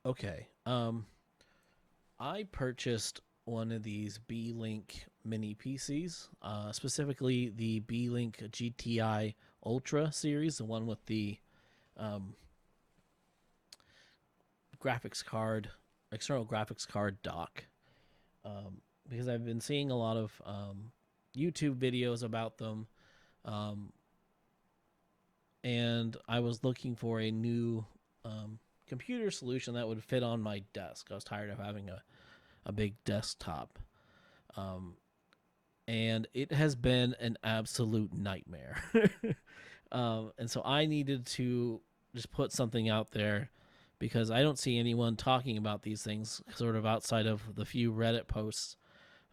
Okay. I purchased one of these Beelink Mini PCs, specifically the Beelink GTI Ultra series, the one with the um, graphics card, external graphics card dock. Because I've been seeing a lot of YouTube videos about them, um, and I was looking for a new computer solution that would fit on my desk. I was tired of having a big desktop. Um, and it has been an absolute nightmare. And so I needed to just put something out there because I don't see anyone talking about these things sort of outside of the few Reddit posts,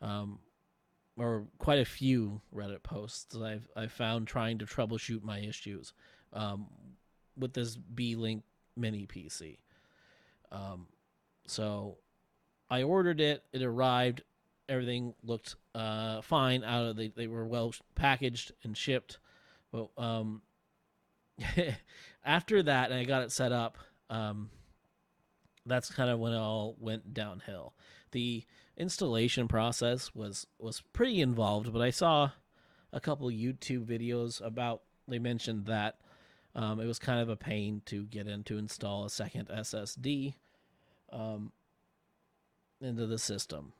um, or quite a few Reddit posts I've found trying to troubleshoot my issues um, with this B-Link Mini PC. Um, so I ordered it. It arrived. Everything looked fine. They were well packaged and shipped. But after that, and I got it set up. That's kind of when it all went downhill. The installation process was pretty involved, but I saw a couple YouTube videos about. They mentioned that it was kind of a pain to get in to install a second SSD um, into the system,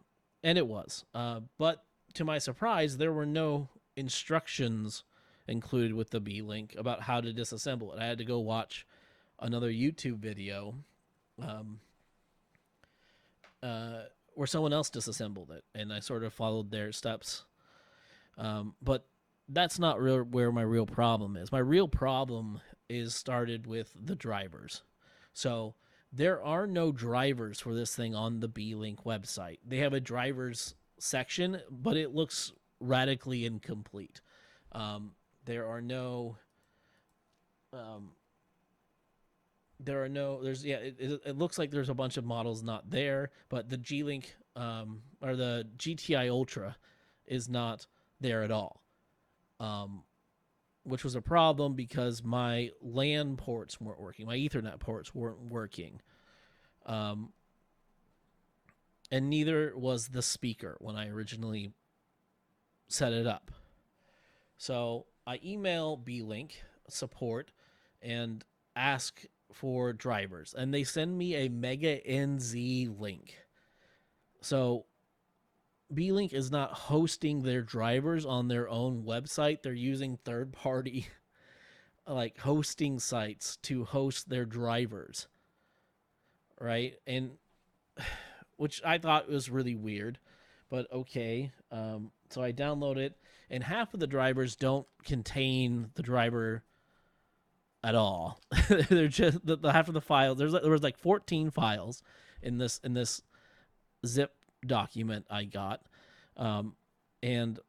and it was. But to my surprise, there were no instructions included with the B link about how to disassemble it. I had to go watch another YouTube video um, where someone else disassembled it, and I sort of followed their steps. But that's not where my real problem is. My real problem is started with the drivers. So there are no drivers for this thing on the B-Link website. They have a drivers section, but it looks radically incomplete. There are no um, there's it looks like there's a bunch of models not there, but the G-Link or the GTI Ultra is not there at all. Um, which was a problem because my LAN ports weren't working, my Ethernet ports weren't working, um, and neither was the speaker when I originally set it up. So I email Beelink support and ask for drivers, and they send me a Mega NZ link. So Beelink is not hosting their drivers on their own website. They're using third party like hosting sites to host their drivers, right? And which I thought was really weird, but okay. So I download it, and half of the drivers don't contain the driver at all. They're just the half of the files. There was like 14 files in this zip document I got, and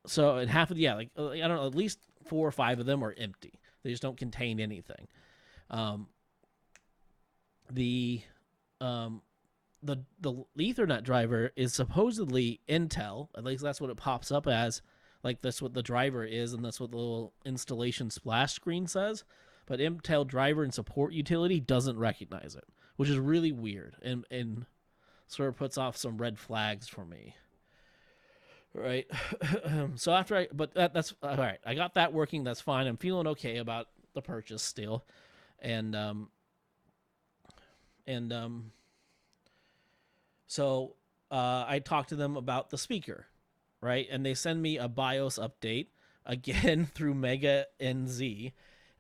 so and half of like I don't know, at least 4 or 5 of them are empty. They just don't contain anything. Um, the um, the Ethernet driver is supposedly Intel. At least that's what it pops up as. Like that's what the driver is, and that's what the little installation splash screen says. But Intel driver and support utility doesn't recognize it, which is really weird and sort of puts off some red flags for me. Right. So that's all right. I got that working. That's fine. I'm feeling okay about the purchase still, and and so I talked to them about the speaker, right? And they send me a BIOS update again through Mega NZ,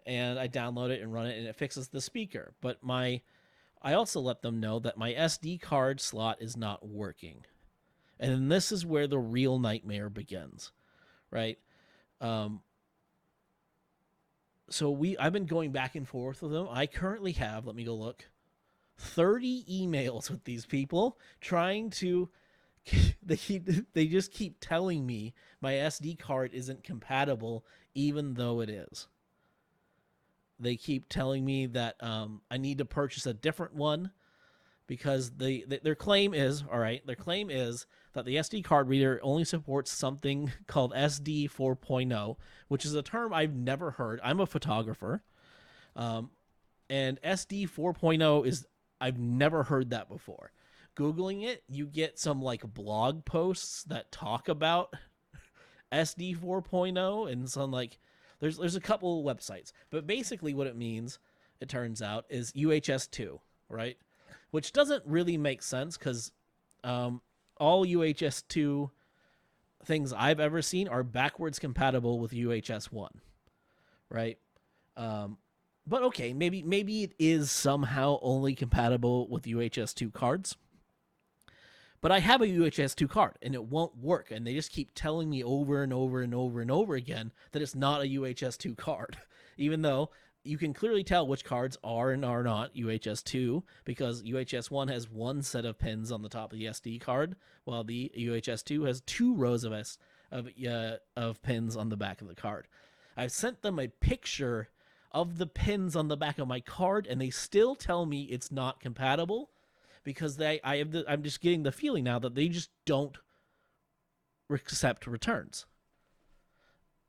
and I download it and run it, and it fixes the speaker. But I also let them know that my SD card slot is not working, and then this is where the real nightmare begins, right? Um, so I've been going back and forth with them. I currently have, let me go look, 30 emails with these people trying to they just keep telling me my SD card isn't compatible even though it is. They keep telling me that I need to purchase a different one because their claim is all right. Their claim is that the SD card reader only supports something called SD 4.0, which is a term I've never heard. I'm a photographer, And SD 4.0 is, I've never heard that before. Googling it, you get some like blog posts that talk about SD 4.0 and some like there's a couple websites, but basically what it means, it turns out, is UHS 2, right? Which doesn't really make sense because all UHS 2 things I've ever seen are backwards compatible with UHS 1, right? But okay, maybe it is somehow only compatible with UHS 2 cards. But I have a UHS 2 card and it won't work. And they just keep telling me over and over and over and over again that it's not a UHS 2 card, even though you can clearly tell which cards are and are not UHS 2 because UHS 1 has one set of pins on the top of the SD card, while the UHS 2 has two rows of pins on the back of the card. I've sent them a picture of the pins on the back of my card, and they still tell me it's not compatible because I'm just getting the feeling now that they just don't accept returns.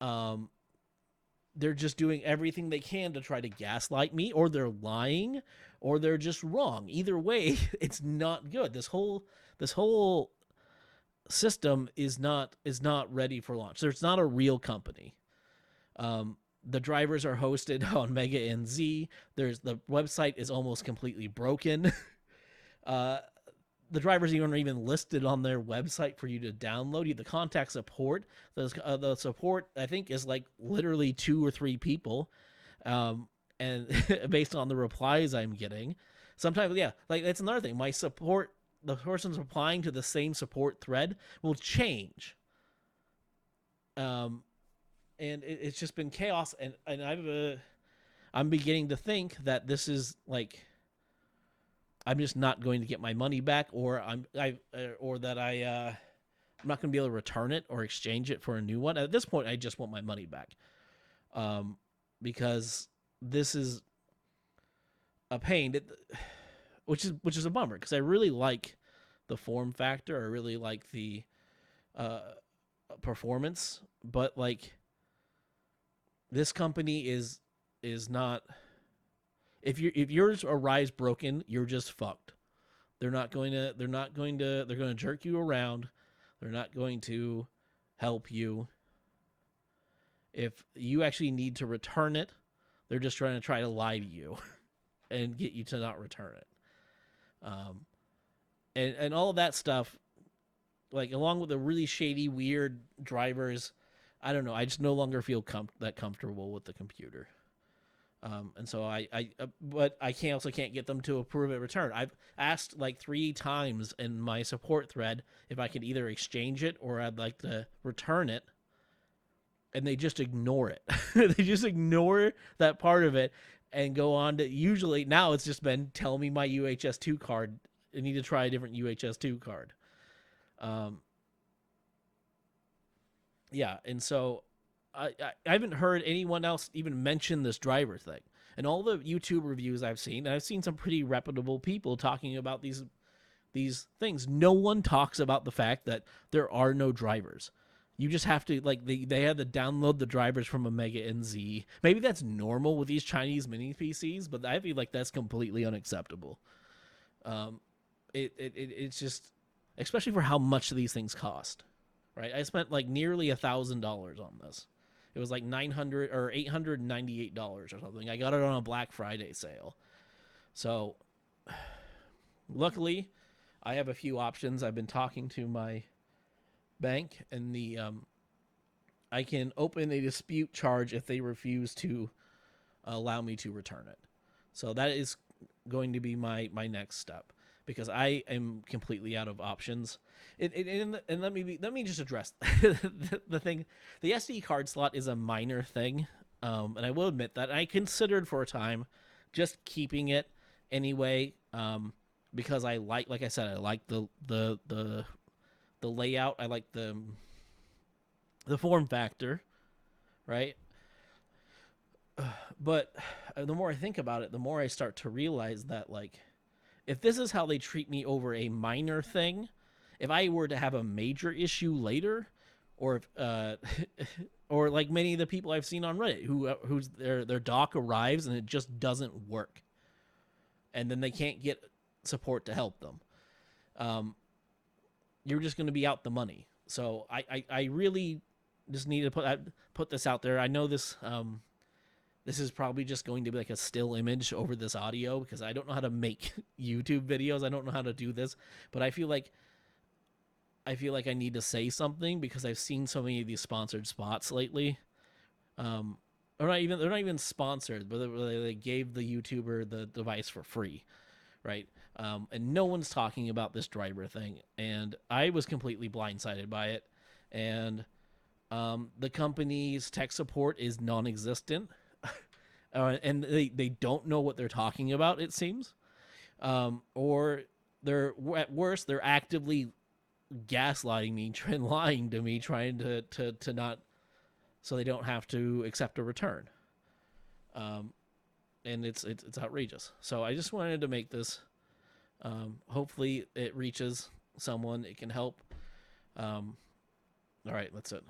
They're just doing everything they can to try to gaslight me, or they're lying, or they're just wrong. Either way, it's not good. This whole system is not ready for launch. There's not a real company. The drivers are hosted on Mega NZ. The website is almost completely broken. The drivers are even listed on their website for you to download. The contact support, the support I think is like literally 2 or 3 people, and based on the replies I'm getting, sometimes like that's another thing. My support, the person's replying to the same support thread will change. And it's just been chaos, and I'm beginning to think that this is like I'm just not going to get my money back, or I'm not going to be able to return it or exchange it for a new one. At this point, I just want my money back, because this is a pain, which is a bummer because I really like the form factor, I really like the performance, but like this company is not. If yours arrives broken, you're just fucked. They're going to jerk you around. They're not going to help you. If you actually need to return it, they're just trying to lie to you and get you to not return it. And all of that stuff, like along with the really shady, weird drivers, I don't know. I just no longer feel that comfortable with the computer. And so but I can't get them to approve a return. I've asked like 3 times in my support thread if I could either exchange it or I'd like to return it, and they just ignore it. They just ignore that part of it and go on to, usually now it's just been, tell me my UHS 2 card. I need to try a different UHS 2 card. Yeah, and so I haven't heard anyone else even mention this driver thing. And all the YouTube reviews I've seen some pretty reputable people talking about these things. No one talks about the fact that there are no drivers. You just have to, like, they had to download the drivers from a Mega NZ. Maybe that's normal with these Chinese mini PCs, but I feel like that's completely unacceptable. It's just, especially for how much these things cost, right? I spent like nearly $1,000 on this. It was like $900 or $898 or something. I got it on a Black Friday sale. So, luckily, I have a few options. I've been talking to my bank, and I can open a dispute charge if they refuse to allow me to return it. So that is going to be my next step, because I am completely out of options. And let me just address the thing. The SD card slot is a minor thing, and I will admit that I considered for a time just keeping it anyway, because I like I said, I like the layout. I like the form factor, right? But the more I think about it, the more I start to realize that, like, if this is how they treat me over a minor thing, if I were to have a major issue later, or if, or like many of the people I've seen on Reddit whose their dock arrives and it just doesn't work, and then they can't get support to help them. Um, you're just going to be out the money. So I really just need to put this out there. I know this this is probably just going to be like a still image over this audio because I don't know how to make YouTube videos. I don't know how to do this, but I feel like I need to say something because I've seen so many of these sponsored spots lately. Um, they're not even sponsored, but they gave the YouTuber the device for free, right? And no one's talking about this driver thing, and I was completely blindsided by it. And the company's tech support is non-existent, and they don't know what they're talking about. It seems, or they're at worst they're actively gaslighting me, lying to me, trying to not so they don't have to accept a return. And it's outrageous. So I just wanted to make this. Hopefully it reaches someone. It can help. All right, that's it.